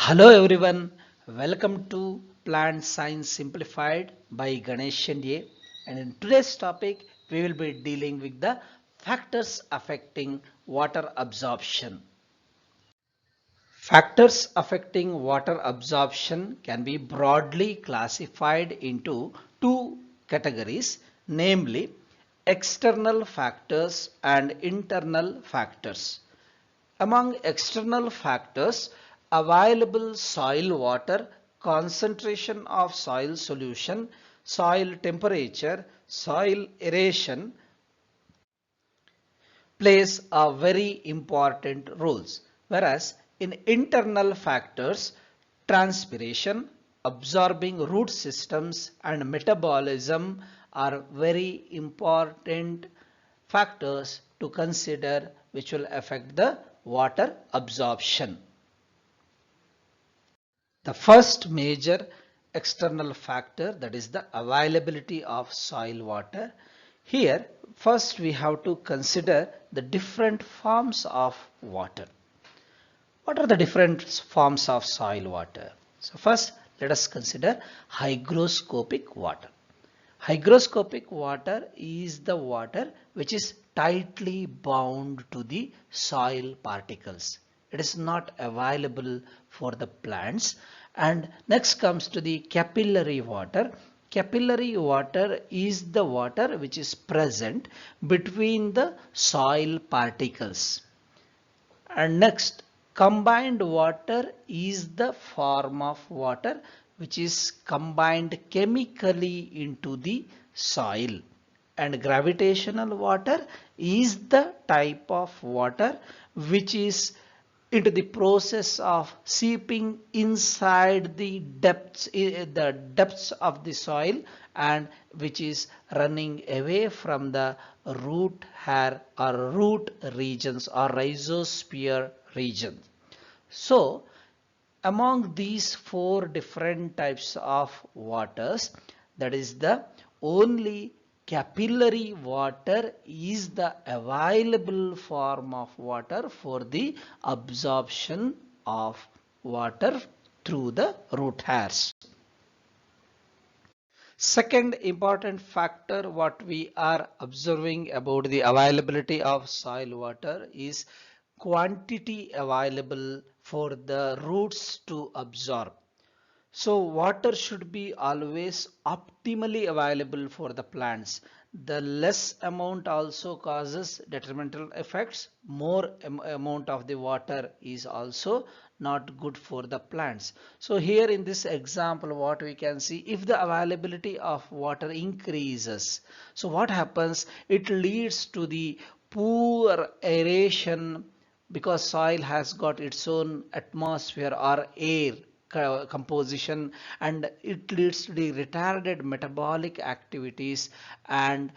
Hello everyone, welcome to Plant Science Simplified by Ganesh Shandye, and in today's topic we will be dealing with the factors affecting water absorption. Factors affecting water absorption can be broadly classified into two categories, namely external factors and internal factors. Among external factors, available soil water, concentration of soil solution, soil temperature, soil aeration plays a very important roles. Whereas in internal factors, transpiration, absorbing root systems and metabolism are very important factors to consider which will affect the water absorption. The first major external factor, that is the availability of soil water. Here first we have to consider the different forms of water. What are the different forms of soil water? So first let us consider hygroscopic water. Hygroscopic water is the water which is tightly bound to the soil particles. It is not available for the plants. And next comes to the capillary water. Capillary water is the water which is present between the soil particles. And next, combined water is the form of water which is combined chemically into the soil. And gravitational water is the type of water which is into the process of seeping inside the depths of the soil, and which is running away from the root hair or root regions or rhizosphere regions. So among these four different types of waters, that is the only capillary water is the available form of water for the absorption of water through the root hairs. Second important factor what we are observing about the availability of soil water is quantity available for the roots to absorb. So water should be always optimally available for the plants. The less amount also causes detrimental effects. More amount of the water is also not good for the plants. So here in this example what we can see, if the availability of water increases, so what happens, it leads to the poor aeration, because soil has got its own atmosphere or air composition, and it leads to the retarded metabolic activities and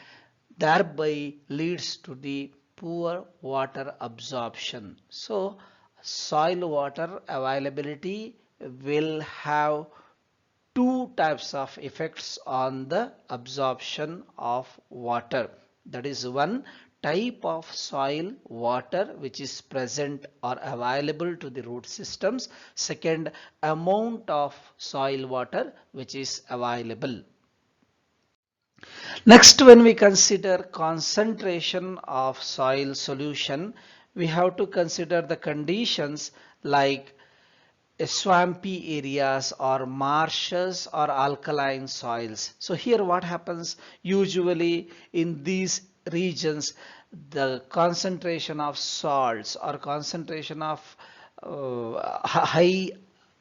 thereby leads to the poor water absorption. So soil water availability will have two types of effects on the absorption of water. That is, one, type of soil water which is present or available to the root systems. Second, amount of soil water which is available. Next, when we consider concentration of soil solution, we have to consider the conditions like swampy areas or marshes or alkaline soils. So here what happens, usually in these regions the concentration of salts or concentration of high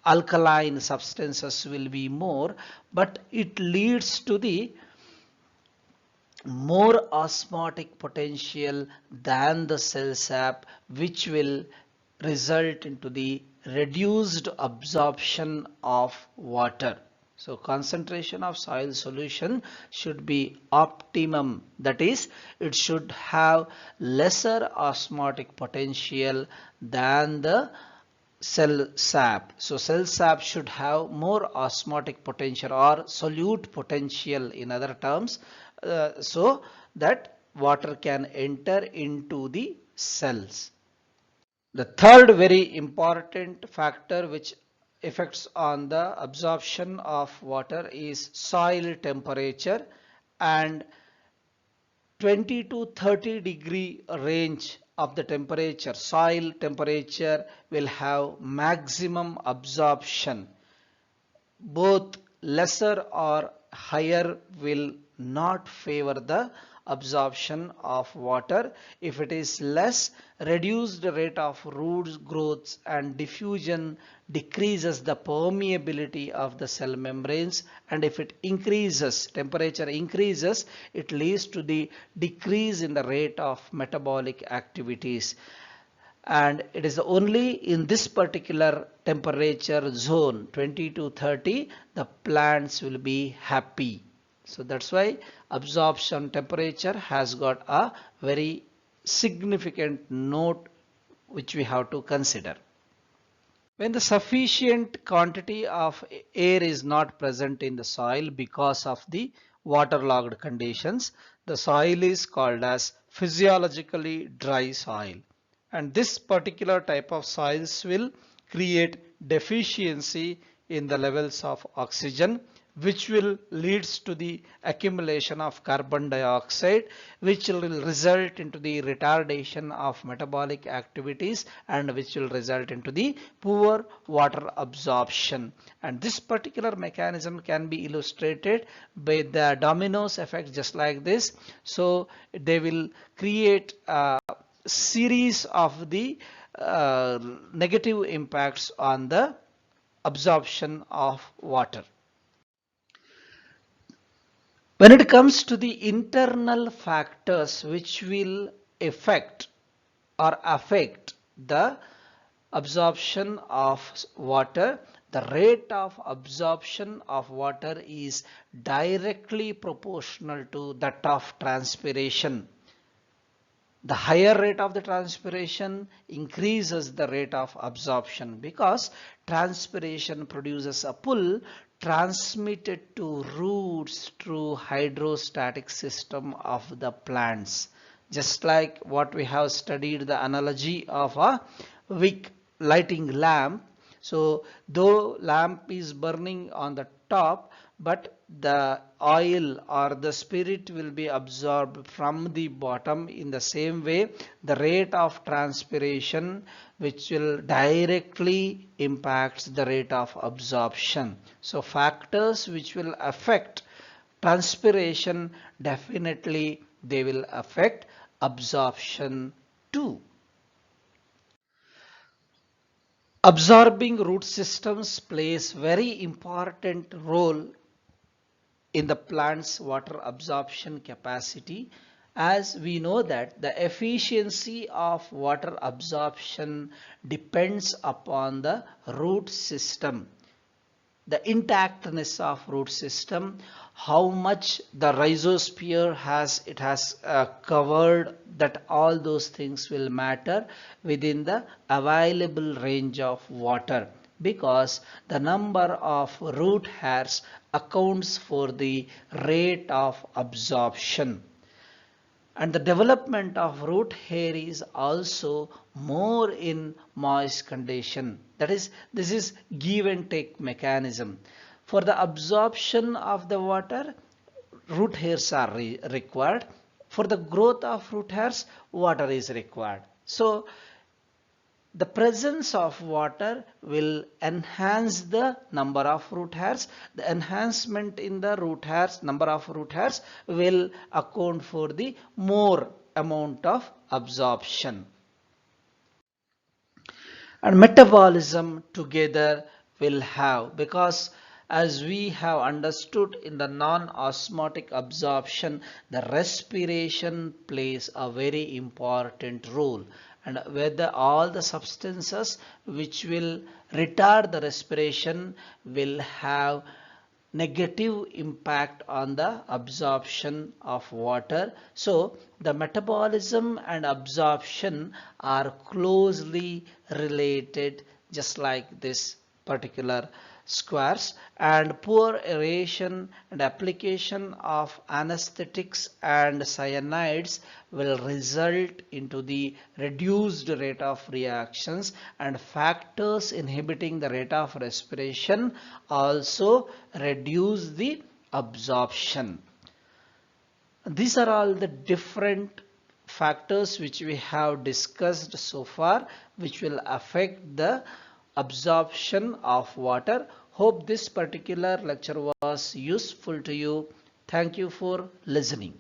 alkaline substances will be more, but it leads to the more osmotic potential than the cell sap, which will result into the reduced absorption of water. So concentration of soil solution should be optimum, that is, it should have lesser osmotic potential than the cell sap. So cell sap should have more osmotic potential or solute potential, in other terms, so that water can enter into the cells. The third very important factor which effects on the absorption of water is soil temperature, and 20 to 30 degree range of the temperature, soil temperature will have maximum absorption. Both lesser or higher will not favor the absorption of water. If it is less, reduced rate of roots growth and diffusion decreases the permeability of the cell membranes, and if it increases, temperature increases, it leads to the decrease in the rate of metabolic activities. And it is only in this particular temperature zone 20 to 30 the plants will be happy. So that's why absorption temperature has got a very significant note which we have to consider. When the sufficient quantity of air is not present in the soil because of the waterlogged conditions, the soil is called as physiologically dry soil. And this particular type of soils will create deficiency in the levels of oxygen, which will leads to the accumulation of carbon dioxide, which will result into the retardation of metabolic activities, and which will result into the poor water absorption. And this particular mechanism can be illustrated by the dominoes effect, just like this. So they will create a series of the negative impacts on the absorption of water. When it comes to the internal factors which will affect the absorption of water, the rate of absorption of water is directly proportional to that of transpiration. The higher rate of the transpiration increases the rate of absorption, because transpiration produces a pull transmitted to roots through hydrostatic system of the plants. Just like what we have studied, the analogy of a wick lighting lamp. So though lamp is burning on the top, but the oil or the spirit will be absorbed from the bottom. In the same way, the rate of transpiration which will directly impact the rate of absorption. So factors which will affect transpiration, definitely they will affect absorption too. Absorbing root systems plays very important role in the plant's water absorption capacity, as we know that the efficiency of water absorption depends upon the root system, the intactness of root system, how much the rhizosphere has covered, that all those things will matter within the available range of water, because the number of root hairs accounts for the rate of absorption. And the development of root hair is also more in moist condition. That is, this is give and take mechanism. For the absorption of the water, root hairs are required. For the growth of root hairs, water is required. So the presence of water will enhance the number of root hairs. The enhancement in the root hairs, number of root hairs, will account for the more amount of absorption. And metabolism together will have, because as we have understood in the non-osmotic absorption, the respiration plays a very important role, and whether all the substances which will retard the respiration will have negative impact on the absorption of water. So the metabolism and absorption are closely related, just like this particular squares, and poor aeration and application of anesthetics and cyanides will result into the reduced rate of reactions, and factors inhibiting the rate of respiration also reduce the absorption. These are all the different factors which we have discussed so far, which will affect the absorption of water. Hope this particular lecture was useful to you. Thank you for listening.